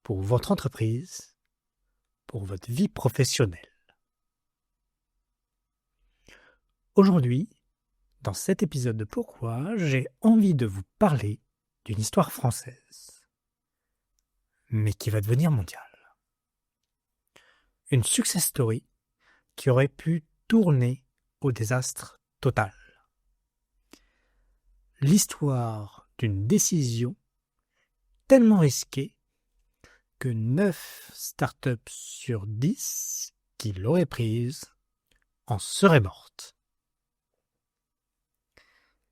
pour votre entreprise, pour votre vie professionnelle. Aujourd'hui, dans cet épisode de Pourquoi, j'ai envie de vous parler d'une histoire française, mais qui va devenir mondiale. Une success story qui aurait pu tourner au désastre total. L'histoire d'une décision tellement risquée que 9 startups sur 10 qui l'auraient prise en seraient mortes.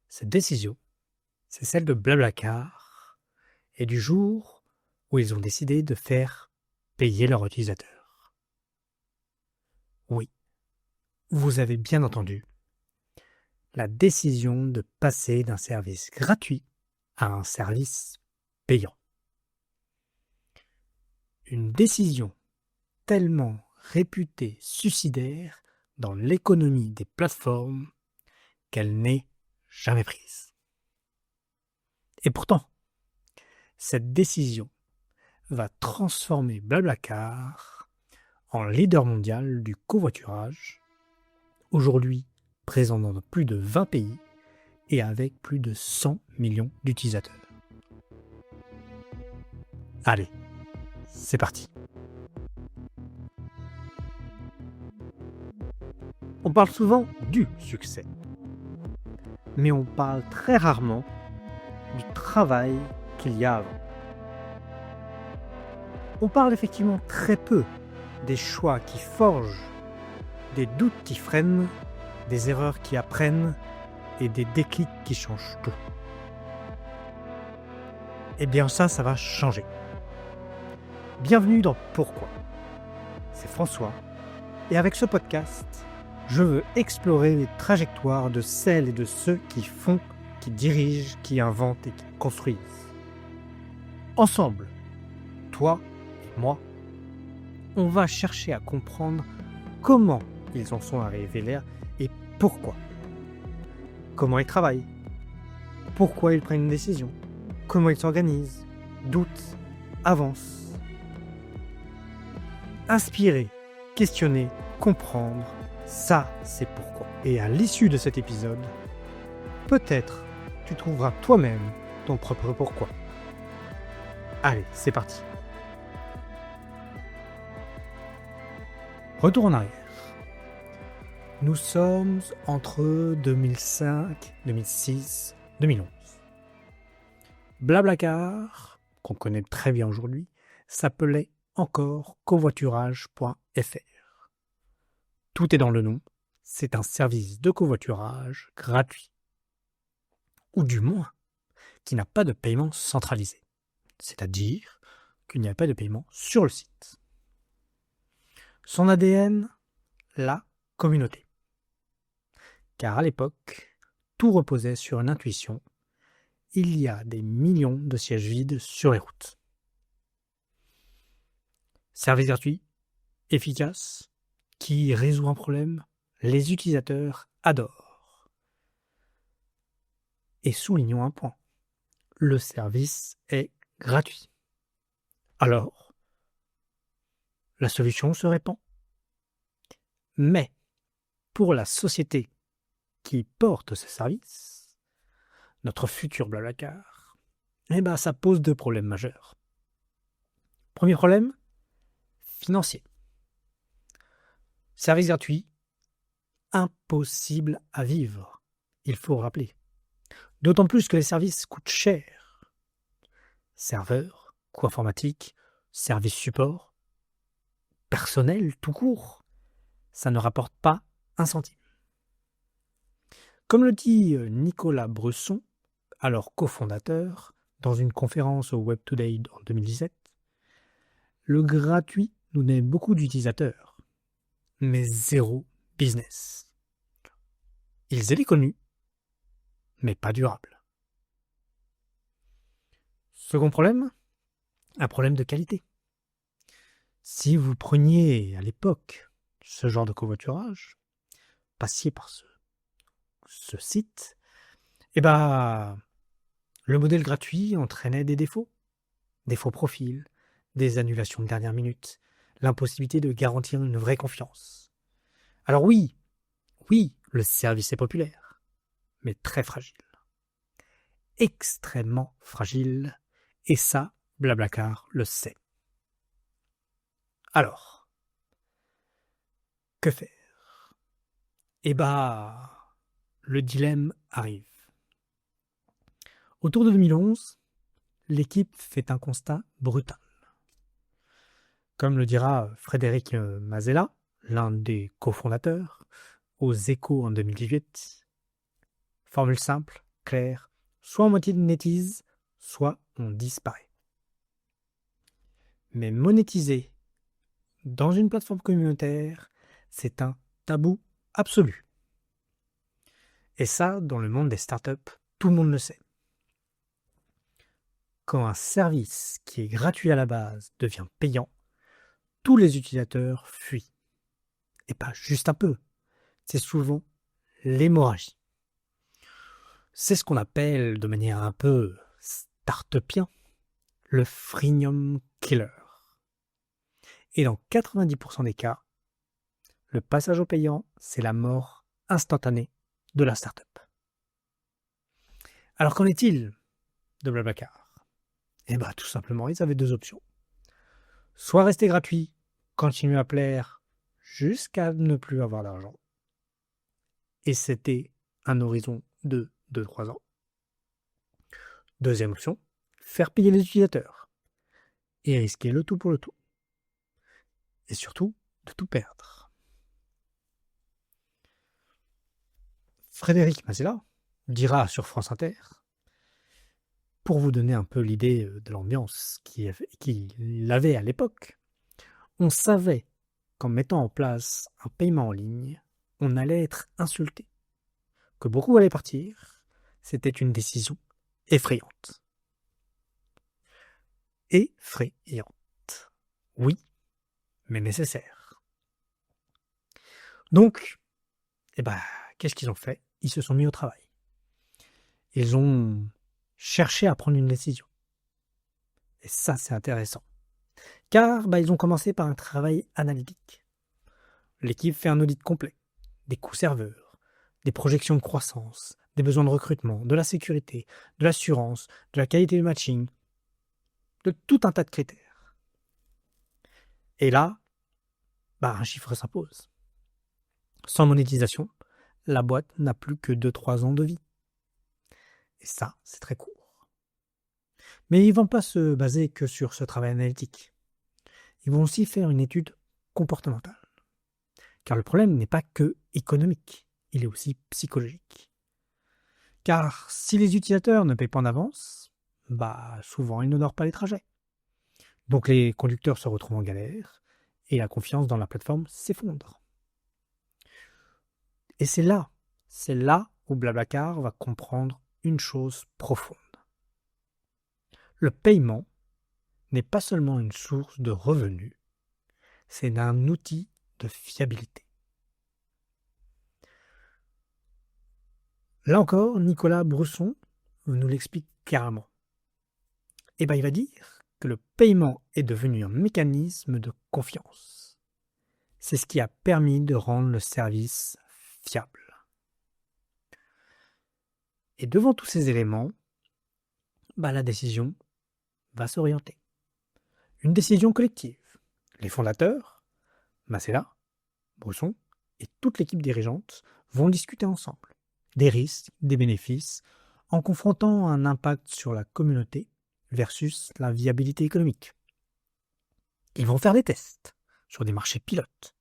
Cette décision, c'est celle de Blablacar et du jour où ils ont décidé de faire payer leurs utilisateurs. Oui, vous avez bien entendu, la décision de passer d'un service gratuit à un service payant. Une décision tellement réputée suicidaire dans l'économie des plateformes qu'elle n'est jamais prise. Et pourtant, cette décision va transformer Blablacar en leader mondial du covoiturage, aujourd'hui présent dans plus de 20 pays et avec plus de 100 millions d'utilisateurs. Allez, c'est parti. On parle souvent du succès, mais on parle très rarement du travail qu'il y a avant. On parle effectivement très peu des choix qui forgent, des doutes qui freinent, des erreurs qui apprennent et des déclics qui changent tout. Eh bien ça va changer. Bienvenue dans Pourquoi. C'est François et avec ce podcast, je veux explorer les trajectoires de celles et de ceux qui font, qui dirigent, qui inventent et qui construisent. Ensemble, toi et moi, on va chercher à comprendre comment ils en sont arrivés là et pourquoi. Comment ils travaillent, pourquoi ils prennent une décision, comment ils s'organisent, doutent, avancent. Inspirer, questionner, comprendre, ça c'est pourquoi. Et à l'issue de cet épisode, peut-être tu trouveras toi-même ton propre pourquoi. Allez, c'est parti. Retour en arrière. Nous sommes entre 2005, 2006, 2011. Blablacar, qu'on connaît très bien aujourd'hui, s'appelait encore covoiturage.fr. Tout est dans le nom, c'est un service de covoiturage gratuit. Ou du moins, qui n'a pas de paiement centralisé. C'est-à-dire qu'il n'y a pas de paiement sur le site. Son ADN, la communauté. Car à l'époque, tout reposait sur une intuition. Il y a des millions de sièges vides sur les routes. Service gratuit, efficace, qui résout un problème, les utilisateurs adorent. Et soulignons un point, le service est gratuit. Alors, la solution se répand. Mais, pour la société qui porte ce service, notre futur Blablacar, ça pose 2 problèmes majeurs. Premier problème, financier. Service gratuit, impossible à vivre, il faut rappeler. D'autant plus que les services coûtent cher. Serveur, coût informatique, service support, personnel tout court, ça ne rapporte pas un centime. Comme le dit Nicolas Bresson, alors cofondateur, dans une conférence au Web Today en 2017, le gratuit nous donne beaucoup d'utilisateurs, mais zéro business. Ils étaient connus, mais pas durables. Second problème, un problème de qualité. Si vous preniez à l'époque ce genre de covoiturage, passiez par ce site, le modèle gratuit entraînait des défauts. Des faux profils, des annulations de dernière minute, l'impossibilité de garantir une vraie confiance. Alors oui, le service est populaire, mais très fragile. Extrêmement fragile, et ça, Blablacar le sait. Alors, que faire? Eh bah, le dilemme arrive. Autour de 2011, l'équipe fait un constat brutal. Comme le dira Frédéric Mazella, l'un des cofondateurs, aux Échos en 2018, formule simple, claire, soit on monétise, soit on disparaît. Mais monétiser dans une plateforme communautaire, c'est un tabou absolu. Et ça, dans le monde des startups, tout le monde le sait. Quand un service qui est gratuit à la base devient payant, tous les utilisateurs fuient. Et pas juste un peu, c'est souvent l'hémorragie. C'est ce qu'on appelle de manière un peu start-upien le freemium killer. Et dans 90% des cas, le passage au payant, c'est la mort instantanée de la startup. Alors qu'en est-il de Blablacar? Eh bien tout simplement, ils avaient deux options. Soit rester gratuit, continuer à plaire jusqu'à ne plus avoir d'argent. Et c'était un horizon de 2-3 ans. Deuxième option, faire payer les utilisateurs et risquer le tout pour le tout. Et surtout, de tout perdre. Frédéric Mazella dira sur France Inter, pour vous donner un peu l'idée de l'ambiance qu'il avait à l'époque, on savait qu'en mettant en place un paiement en ligne, on allait être insulté, que beaucoup allaient partir, c'était une décision effrayante. Effrayante. Oui, mais nécessaire. Donc, qu'est-ce qu'ils ont fait? Ils se sont mis au travail. Ils ont cherché à prendre une décision. Et ça, c'est intéressant. Car ils ont commencé par un travail analytique. L'équipe fait un audit complet. Des coûts serveurs, des projections de croissance, des besoins de recrutement, de la sécurité, de l'assurance, de la qualité du matching, de tout un tas de critères. Et là, un chiffre s'impose. Sans monétisation, la boîte n'a plus que 2-3 ans de vie. Et ça, c'est très court. Mais ils ne vont pas se baser que sur ce travail analytique. Ils vont aussi faire une étude comportementale. Car le problème n'est pas que économique, il est aussi psychologique. Car si les utilisateurs ne payent pas en avance, souvent ils n'honorent pas les trajets. Donc les conducteurs se retrouvent en galère et la confiance dans la plateforme s'effondre. Et c'est là où Blablacar va comprendre une chose profonde. Le paiement n'est pas seulement une source de revenus, c'est un outil de fiabilité. Là encore, Nicolas Brusson nous l'explique clairement. Il va dire que le paiement est devenu un mécanisme de confiance. C'est ce qui a permis de rendre le service fiable. Et devant tous ces éléments, la décision va s'orienter. Une décision collective. Les fondateurs, Mazella, Brusson et toute l'équipe dirigeante vont discuter ensemble des risques, des bénéfices, en confrontant un impact sur la communauté versus la viabilité économique. Ils vont faire des tests sur des marchés pilotes,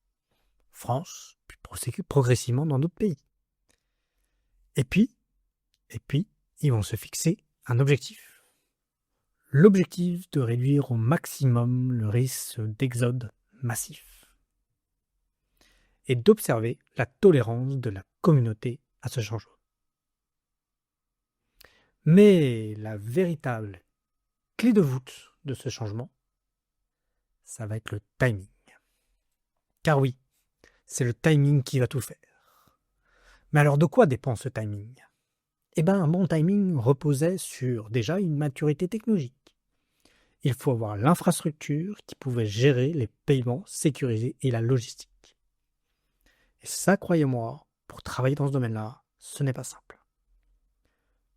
France, puis progressivement dans d'autres pays. Et puis, ils vont se fixer un objectif. L'objectif de réduire au maximum le risque d'exode massif et d'observer la tolérance de la communauté à ce changement. Mais la véritable clé de voûte de ce changement, ça va être le timing. Car oui, c'est le timing qui va tout faire. Mais alors de quoi dépend ce timing? Un bon timing reposait sur déjà une maturité technologique il faut avoir l'infrastructure qui pouvait gérer les paiements sécurisés et la logistique. Et ça, croyez-moi, pour travailler dans ce domaine-là, ce n'est pas simple.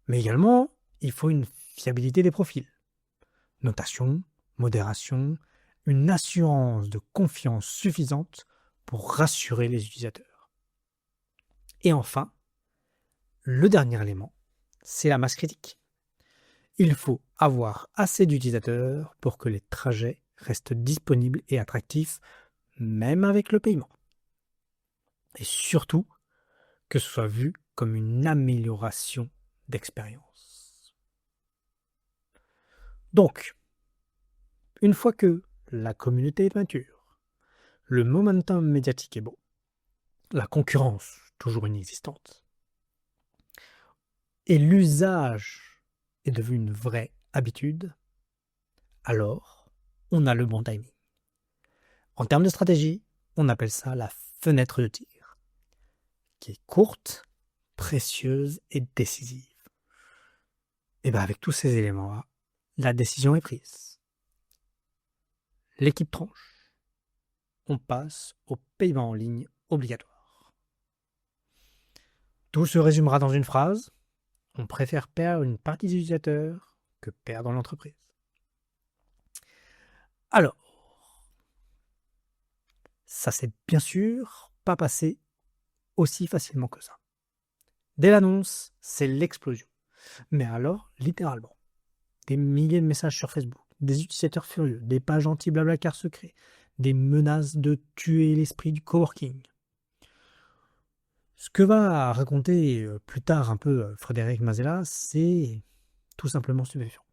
Mais également, il faut une fiabilité des profils. Notation, modération, une assurance de confiance suffisante pour rassurer les utilisateurs. Et enfin, le dernier élément, c'est la masse critique. Il faut avoir assez d'utilisateurs pour que les trajets restent disponibles et attractifs, même avec le paiement. Et surtout, que ce soit vu comme une amélioration d'expérience. Donc, une fois que la communauté est mature, le momentum médiatique est bon, la concurrence toujours inexistante, et l'usage est devenu une vraie habitude, alors on a le bon timing. En termes de stratégie, on appelle ça la fenêtre de tir, qui est courte, précieuse et décisive. Et bien avec tous ces éléments-là, la décision est prise. L'équipe tranche. On passe au paiement en ligne obligatoire. Tout se résumera dans une phrase. On préfère perdre une partie des utilisateurs que perdre l'entreprise. Alors, ça s'est bien sûr pas passé aussi facilement que ça. Dès l'annonce, c'est l'explosion. Mais alors, littéralement, des milliers de messages sur Facebook, des utilisateurs furieux, des pages anti-Blablacar secrets, des menaces de tuer l'esprit du coworking. Ce que va raconter plus tard un peu Frédéric Mazella, c'est tout simplement stupéfiant.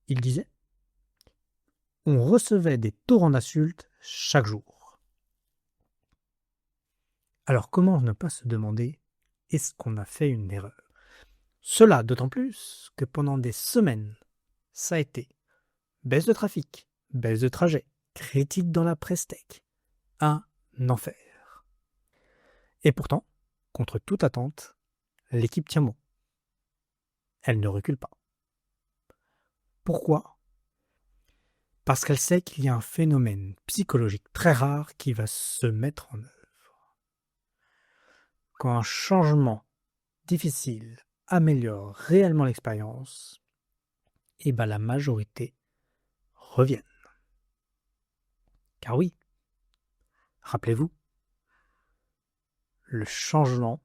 Il disait « On recevait des torrents d'insultes chaque jour. » Alors comment ne pas se demander « Est-ce qu'on a fait une erreur ?» Cela d'autant plus que pendant des semaines, ça a été baisse de trafic, baisse de trajet, critique dans la presse tech, un enfer. Et pourtant, contre toute attente, l'équipe tient bon. Elle ne recule pas. Pourquoi ? Parce qu'elle sait qu'il y a un phénomène psychologique très rare qui va se mettre en œuvre. Quand un changement difficile améliore réellement l'expérience, et ben la majorité reviennent. Car oui, rappelez-vous, le changement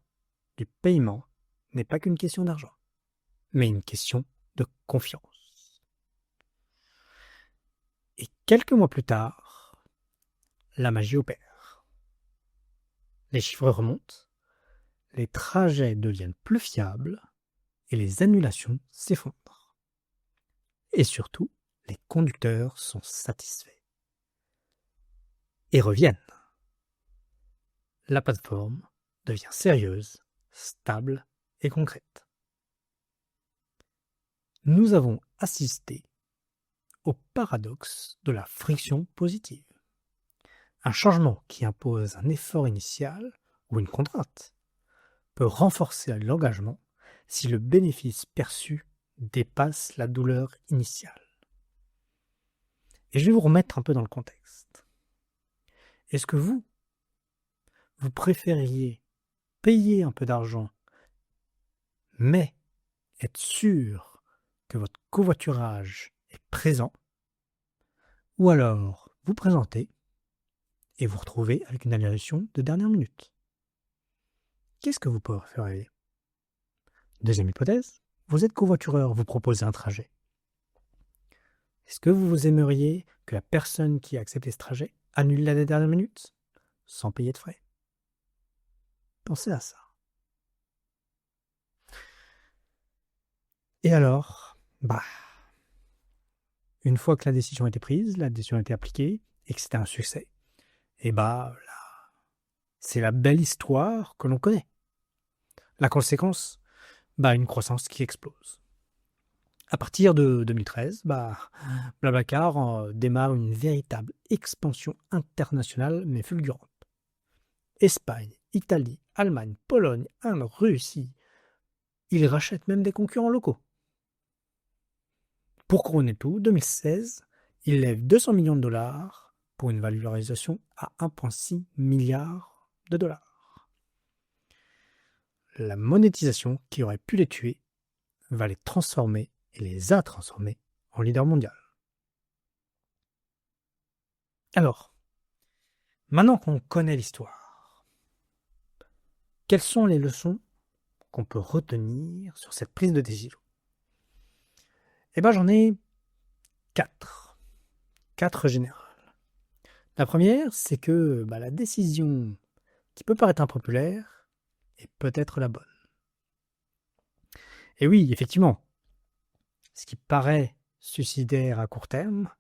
du paiement n'est pas qu'une question d'argent, mais une question de confiance. Et quelques mois plus tard, la magie opère. Les chiffres remontent, les trajets deviennent plus fiables et les annulations s'effondrent. Et surtout, les conducteurs sont satisfaits et reviennent. La plateforme devient sérieuse, stable et concrète. Nous avons assisté au paradoxe de la friction positive. Un changement qui impose un effort initial ou une contrainte peut renforcer l'engagement si le bénéfice perçu dépasse la douleur initiale. Et je vais vous remettre un peu dans le contexte. Est-ce que vous préfériez payer un peu d'argent, mais être sûr que votre covoiturage est présent, ou alors vous présentez et vous retrouvez avec une annulation de dernière minute? Qu'est-ce que vous préférez? Deuxième hypothèse, vous êtes covoitureur, vous proposez un trajet. Est-ce que vous aimeriez que la personne qui a accepté ce trajet annule la dernière minute sans payer de frais? Pensez à ça. Et alors, une fois que la décision a été prise, la décision a été appliquée et que c'était un succès, et là, c'est la belle histoire que l'on connaît. La conséquence, une croissance qui explose. À partir de 2013, Blablacar démarre une véritable expansion internationale mais fulgurante. Espagne, Italie, Allemagne, Pologne, Inde, Russie. Ils rachètent même des concurrents locaux. Pour couronner le tout, 2016, il lève 200 millions de dollars pour une valorisation à 1,6 milliard de dollars. La monétisation qui aurait pu les tuer va les transformer et les a transformés en leader mondial. Alors, maintenant qu'on connaît l'histoire, quelles sont les leçons qu'on peut retenir sur cette prise de décision? Eh bien, j'en ai 4. 4 générales. La première, c'est que la décision qui peut paraître impopulaire est peut-être la bonne. Et oui, effectivement, ce qui paraît suicidaire à court terme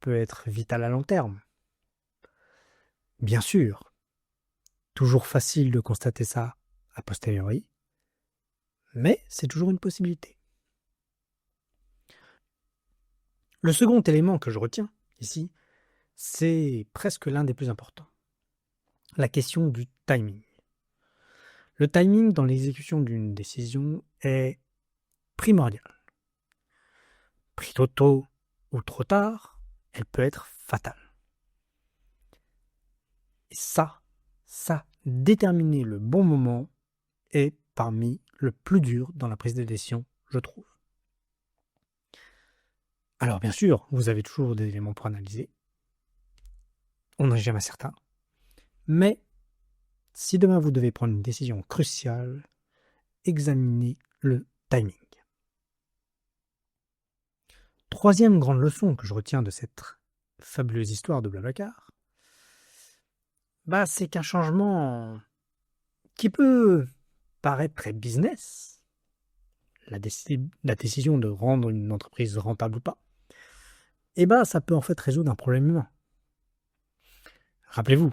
peut être vital à long terme. Bien sûr, toujours facile de constater ça a posteriori, mais c'est toujours une possibilité. Le second élément que je retiens ici, c'est presque l'un des plus importants. La question du timing. Le timing dans l'exécution d'une décision est primordial. Pris trop tôt ou trop tard, elle peut être fatale. Et ça, déterminer le bon moment est parmi le plus dur dans la prise de décision, je trouve. Alors bien sûr, vous avez toujours des éléments pour analyser. On n'est jamais certain. Mais si demain vous devez prendre une décision cruciale, examinez le timing. Troisième grande leçon que je retiens de cette fabuleuse histoire de Blablacar, c'est qu'un changement qui peut paraître très business, la décision de rendre une entreprise rentable ou pas, ça peut en fait résoudre un problème humain. Rappelez-vous,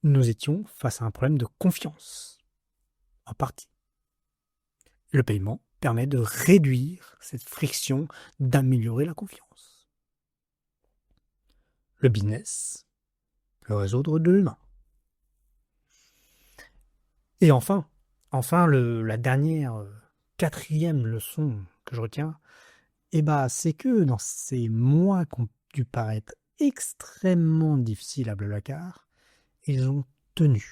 nous étions face à un problème de confiance, en partie. Le paiement permet de réduire cette friction, d'améliorer la confiance. Le business peut résoudre de l'humain. Et enfin, la dernière, quatrième leçon que je retiens, c'est que dans ces mois qui ont dû paraître extrêmement difficiles à Blablacar, ils ont tenu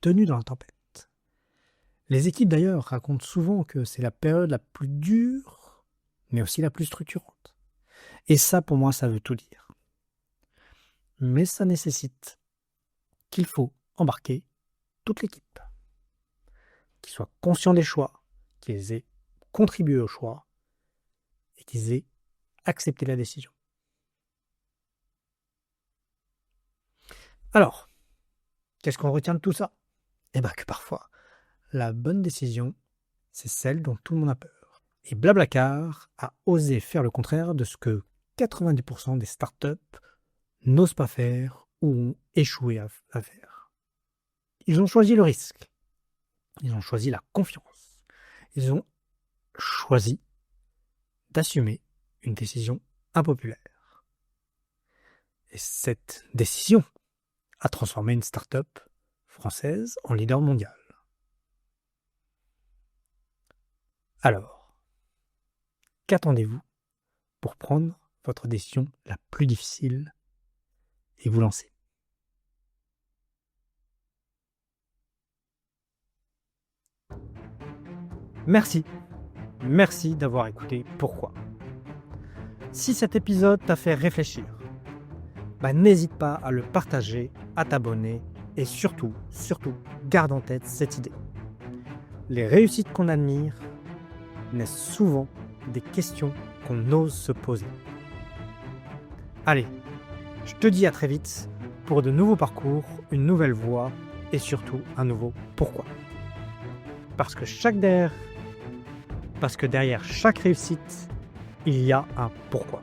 dans la tempête. Les équipes d'ailleurs racontent souvent que c'est la période la plus dure, mais aussi la plus structurante. Et ça, pour moi, ça veut tout dire. Mais ça nécessite qu'il faut embarquer toute l'équipe, qu'ils soient conscients des choix, qu'ils aient contribué au choix et qu'ils aient accepté la décision. Alors, qu'est-ce qu'on retient de tout ça? Que parfois, la bonne décision, c'est celle dont tout le monde a peur. Et Blablacar a osé faire le contraire de ce que 90% des startups n'osent pas faire ou ont échoué à faire. Ils ont choisi le risque. Ils ont choisi la confiance. Ils ont choisi d'assumer une décision impopulaire. Et cette décision a transformé une start-up française en leader mondial. Alors, qu'attendez-vous pour prendre votre décision la plus difficile et vous lancer? Merci d'avoir écouté Pourquoi. Si cet épisode t'a fait réfléchir, n'hésite pas à le partager, à t'abonner et surtout, garde en tête cette idée. Les réussites qu'on admire naissent souvent des questions qu'on ose se poser. Allez, je te dis à très vite pour de nouveaux parcours, une nouvelle voie et surtout un nouveau pourquoi. Parce que derrière chaque réussite, il y a un pourquoi.